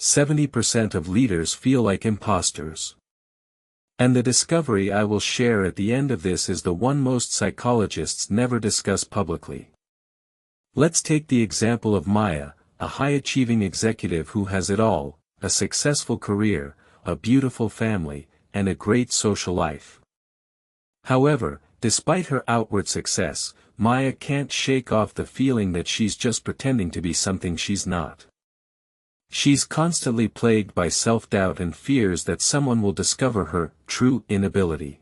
70% of leaders feel like imposters. And the discovery I will share at the end of this is the one most psychologists never discuss publicly. Let's take the example of Maya, a high-achieving executive who has it all: a successful career, a beautiful family, and a great social life. However, despite her outward success, Maya can't shake off the feeling that she's just pretending to be something she's not. She's constantly plagued by self-doubt and fears that someone will discover her true inability.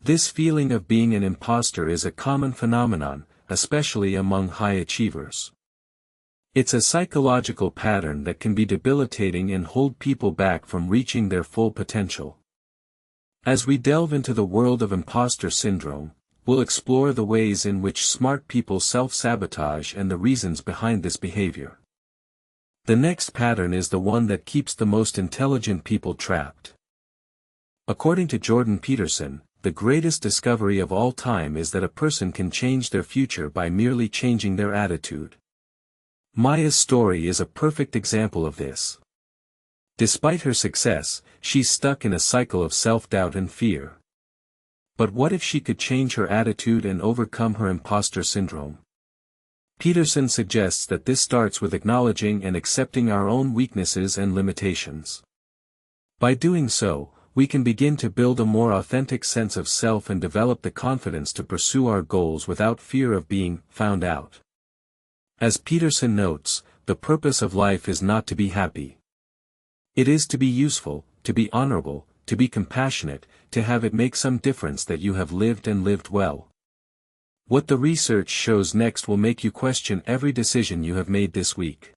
This feeling of being an imposter is a common phenomenon, especially among high achievers. It's a psychological pattern that can be debilitating and hold people back from reaching their full potential. As we delve into the world of imposter syndrome, we'll explore the ways in which smart people self-sabotage and the reasons behind this behavior. The next pattern is the one that keeps the most intelligent people trapped. According to Jordan Peterson, the greatest discovery of all time is that a person can change their future by merely changing their attitude. Maya's story is a perfect example of this. Despite her success, she's stuck in a cycle of self-doubt and fear. But what if she could change her attitude and overcome her imposter syndrome? Peterson suggests that this starts with acknowledging and accepting our own weaknesses and limitations. By doing so, we can begin to build a more authentic sense of self and develop the confidence to pursue our goals without fear of being found out. As Peterson notes, the purpose of life is not to be happy. It is to be useful, to be honorable, to be compassionate, to have it make some difference that you have lived and lived well. What the research shows next will make you question every decision you have made this week.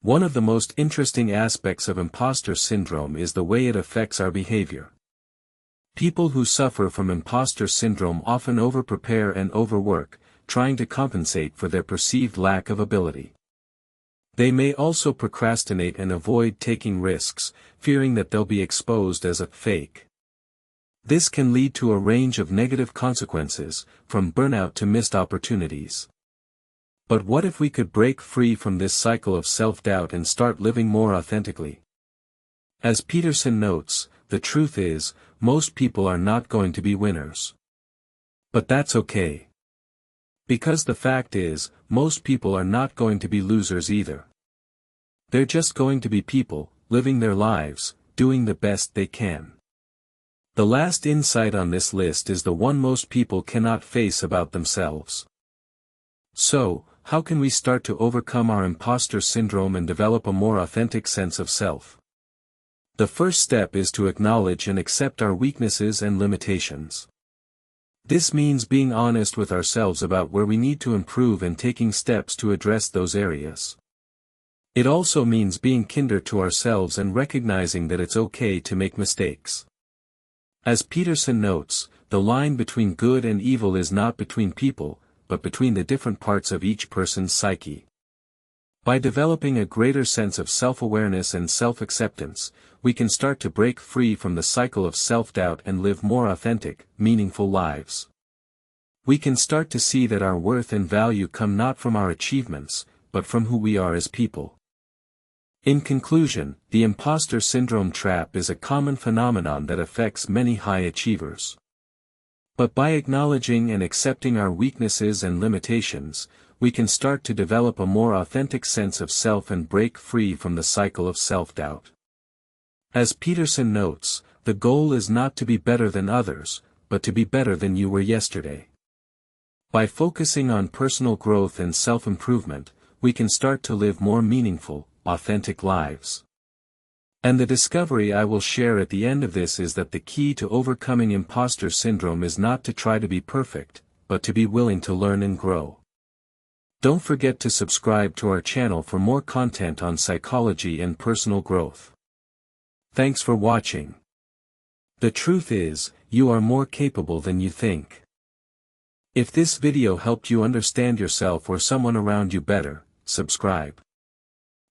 One of the most interesting aspects of imposter syndrome is the way it affects our behavior. People who suffer from imposter syndrome often overprepare and overwork, trying to compensate for their perceived lack of ability. They may also procrastinate and avoid taking risks, fearing that they'll be exposed as a fake. This can lead to a range of negative consequences, from burnout to missed opportunities. But what if we could break free from this cycle of self-doubt and start living more authentically? As Peterson notes, the truth is, most people are not going to be winners. But that's okay. Because the fact is, most people are not going to be losers either. They're just going to be people, living their lives, doing the best they can. The last insight on this list is the one most people cannot face about themselves. So, how can we start to overcome our imposter syndrome and develop a more authentic sense of self? The first step is to acknowledge and accept our weaknesses and limitations. This means being honest with ourselves about where we need to improve and taking steps to address those areas. It also means being kinder to ourselves and recognizing that it's okay to make mistakes. As Peterson notes, the line between good and evil is not between people, but between the different parts of each person's psyche. By developing a greater sense of self-awareness and self-acceptance, we can start to break free from the cycle of self-doubt and live more authentic, meaningful lives. We can start to see that our worth and value come not from our achievements, but from who we are as people. In conclusion, the imposter syndrome trap is a common phenomenon that affects many high achievers. But by acknowledging and accepting our weaknesses and limitations, we can start to develop a more authentic sense of self and break free from the cycle of self-doubt. As Peterson notes, the goal is not to be better than others, but to be better than you were yesterday. By focusing on personal growth and self-improvement, we can start to live more meaningful, authentic lives. And the discovery I will share at the end of this is that the key to overcoming imposter syndrome is not to try to be perfect, but to be willing to learn and grow. Don't forget to subscribe to our channel for more content on psychology and personal growth. Thanks for watching. The truth is, you are more capable than you think. If this video helped you understand yourself or someone around you better, subscribe.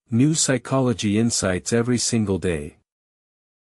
New psychology insights every single day.